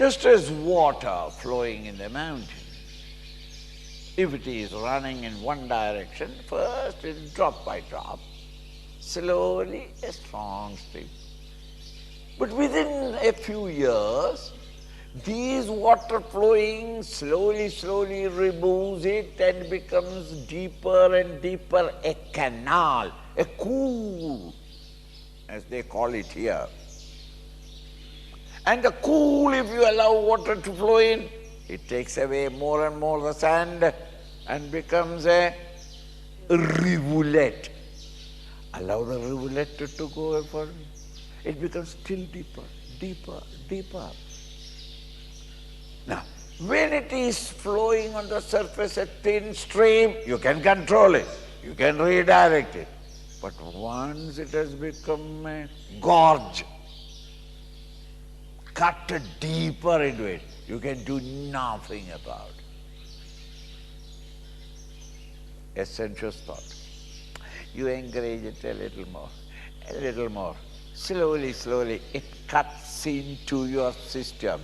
Just as water flowing in the mountain, if it is running in one direction, first it is drop by drop, slowly a strong stream. But within a few years, these water flowing slowly removes it and becomes deeper and deeper, a canal, a pool, as they call it here. And the pool, if you allow water to flow in, it takes away more and more the sand and becomes a rivulet. Allow the rivulet to go further. It becomes still deeper, deeper. Now, when it is flowing on the surface, a thin stream, you can control it, you can redirect it. But once it has become a gorge, cut deeper into it, you can do nothing about it. A sensuous thought. You encourage it a little more. Slowly, it cuts into your system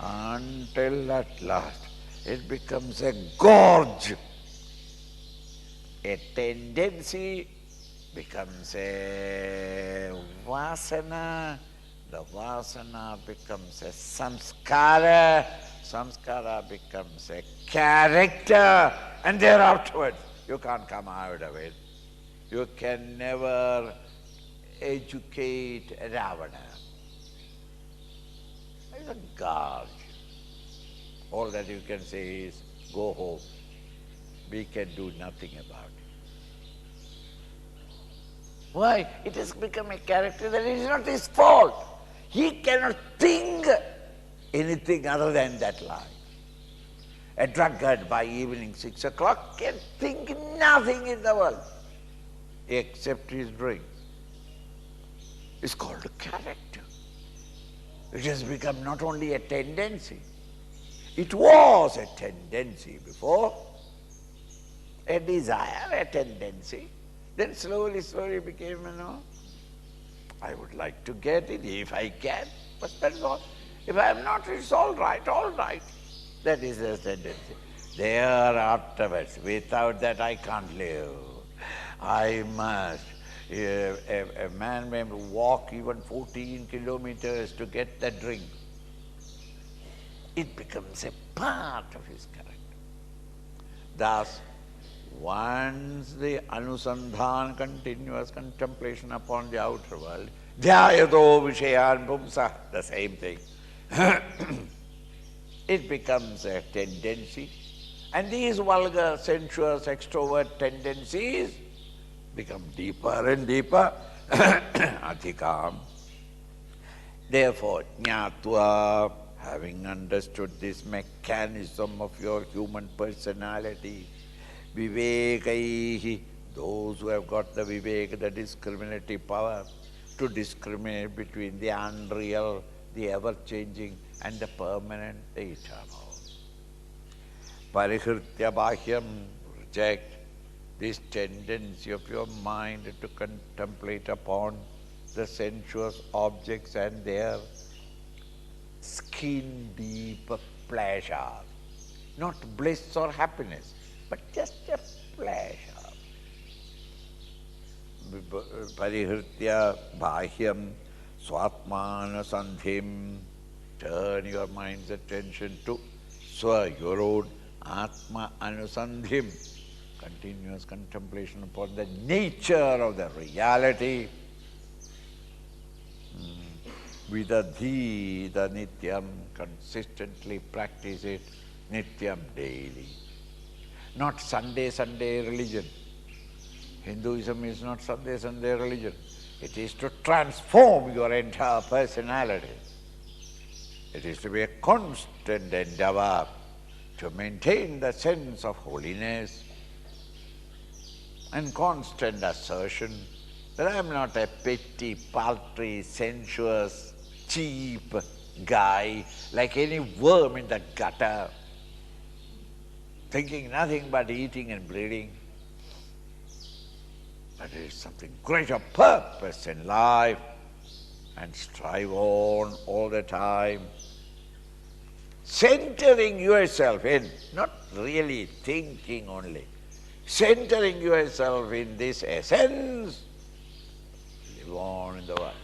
until at last it becomes a gorge. A tendency becomes a vasana. The vasana becomes a samskara. Samskara becomes a character. And thereafterwards, you can't come out of it. You can never educate Ravana. It's a gorge. All that you can say is, go home. We can do nothing about it. Why? It has become a character that is not his fault. He cannot think anything other than that life. A drunkard by evening 6 o'clock can think nothing in the world except his drink. It's called a character. It has become not only a tendency. It was a tendency before, a desire, a tendency. Then slowly became, I would like to get it if I can, but that's all. If I am not, it's all right. That is a tendency. There afterwards, without that I can't live. I must. A man may walk even 14 kilometers to get the drink. It becomes a part of his character. Thus, once the anusandhan, continuous contemplation upon the outer world, dhyayato vishayan pumsa, the same thing. It becomes a tendency. And these vulgar, sensuous, extrovert tendencies become deeper and deeper. Adhikam. Therefore, jnatva, having understood this mechanism of your human personality, vivekaihi, those who have got the vivek, the discriminative power to discriminate between the unreal, the ever-changing, and the permanent, the eternal. Parihritya bahyam, reject this tendency of your mind to contemplate upon the sensuous objects and their skin-deep pleasure. Not bliss or happiness, but just a pleasure. Parihritya bahyam swatmana sandhim. Turn your mind's attention to swa, your own atma anusandhim. Continuous contemplation upon the nature of the reality. Vidadhi, the nityam, consistently practice it, nityam, daily. Not Sunday religion. Hinduism is not Sunday religion. It is to transform your entire personality. It is to be a constant endeavor to maintain the sense of holiness and constant assertion that I am not a petty, paltry, sensuous, cheap guy like any worm in the gutter, thinking nothing but eating and bleeding. But there is something greater purpose in life, and strive on all the time. centering yourself in, not really thinking only, centering yourself in this essence, live on in the world.